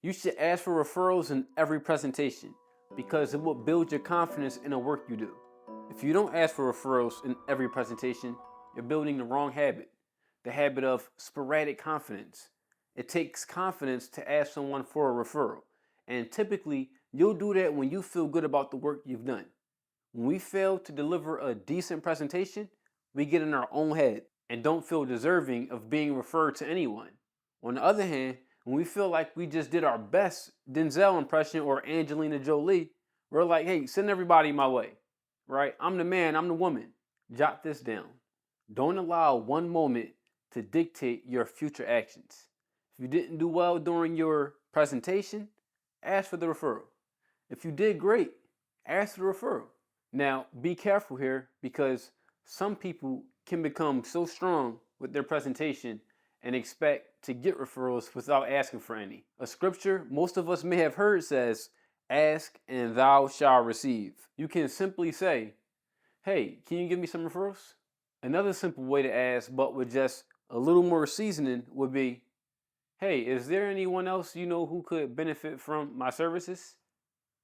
You should ask for referrals in every presentation because it will build your confidence in the work you do. If you don't ask for referrals in every presentation, you're building the wrong habit, the habit of sporadic confidence. It takes confidence to ask someone for a referral, and typically you'll do that when you feel good about the work you've done. When we fail to deliver a decent presentation, we get in our own head and don't feel deserving of being referred to anyone. On the other hand, when we feel like we just did our best Denzel impression or Angelina Jolie, we're like, hey, send everybody my way, right? I'm the man, I'm the woman. Jot this down. Don't allow one moment to dictate your future actions. If you didn't do well during your presentation, ask for the referral. If you did great, ask for the referral. Now, be careful here because some people can become so strong with their presentation and expect to get referrals without asking for any. A scripture most of us may have heard says, ask and thou shalt receive. You can simply say, hey, can you give me some referrals? Another simple way to ask, but with just a little more seasoning, would be, hey, is there anyone else you know who could benefit from my services?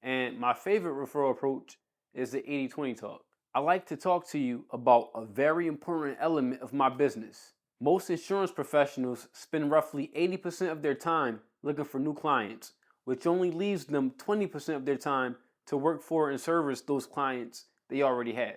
And my favorite referral approach is the 80-20 talk. I like to talk to you about a very important element of my business. Most insurance professionals spend roughly 80% of their time looking for new clients, which only leaves them 20% of their time to work for and service those clients they already have.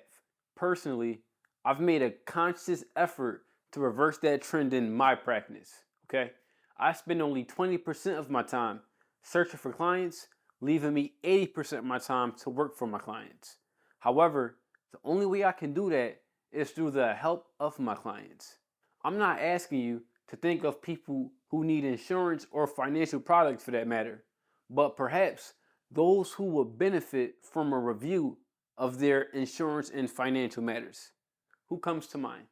Personally, I've made a conscious effort to reverse that trend in my practice, okay? I spend only 20% of my time searching for clients, leaving me 80% of my time to work for my clients. However, the only way I can do that is through the help of my clients. I'm not asking you to think of people who need insurance or financial products for that matter, but perhaps those who will benefit from a review of their insurance and financial matters. Who comes to mind?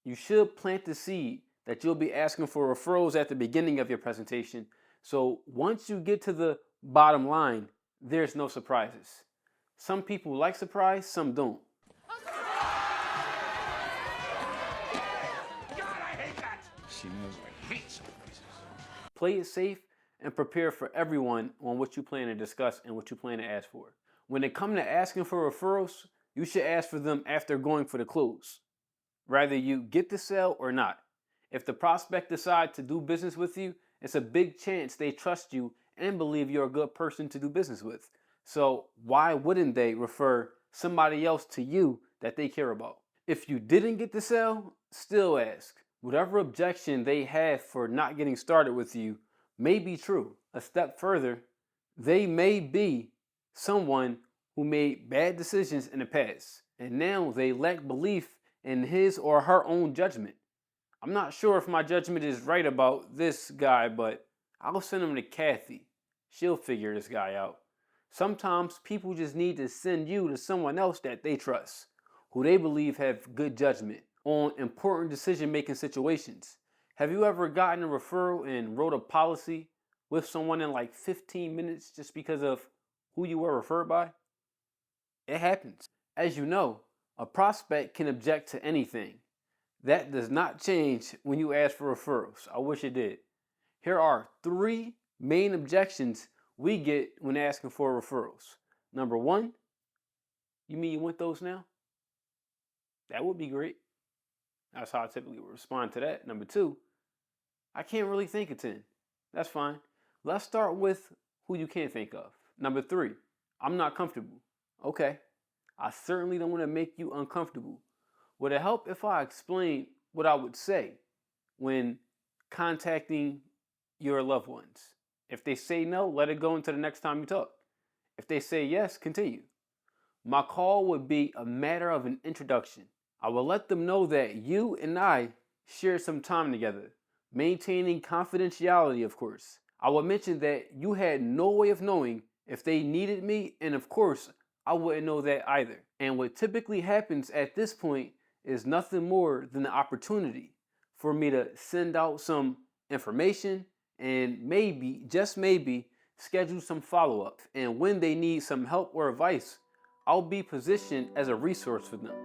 You should plant the seed that you'll be asking for referrals at the beginning of your presentation, so once you get to the bottom line, there's no surprises. Some people like surprise, some don't. She knows I hate surprises. Play it safe and prepare for everyone on what you plan to discuss and what you plan to ask for. When it comes to asking for referrals, you should ask for them after going for the close, whether you get the sale or not. If the prospect decides to do business with you, it's a big chance they trust you and believe you're a good person to do business with. So why wouldn't they refer somebody else to you that they care about? If you didn't get the sale, still ask. Whatever objection they have for not getting started with you may be true. A step further, they may be someone who made bad decisions in the past, and now they lack belief in his or her own judgment. I'm not sure if my judgment is right about this guy, but I'll send him to Kathy. She'll figure this guy out. Sometimes people just need to send you to someone else that they trust, who they believe have good judgment on important decision-making situations. Have you ever gotten a referral and wrote a policy with someone in like 15 minutes just because of who you were referred by? It happens. As you know, a prospect can object to anything. That does not change when you ask for referrals. I wish it did. Here are 3 main objections we get when asking for referrals. Number 1, you mean you want those now? That would be great. That's how I typically respond to that. Number 2, I can't really think of 10. That's fine. Let's start with who you can't think of. Number 3, I'm not comfortable. Okay, I certainly don't want to make you uncomfortable. Would it help if I explain what I would say when contacting your loved ones? If they say no, let it go into the next time you talk. If they say yes, continue. My call would be a matter of an introduction. I will let them know that you and I share some time together, maintaining confidentiality, of course. I will mention that you had no way of knowing if they needed me, and of course, I wouldn't know that either. And what typically happens at this point is nothing more than the opportunity for me to send out some information and maybe, just maybe, schedule some follow-up. And when they need some help or advice, I'll be positioned as a resource for them.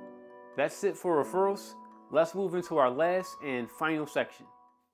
That's it for referrals. Let's move into our last and final section.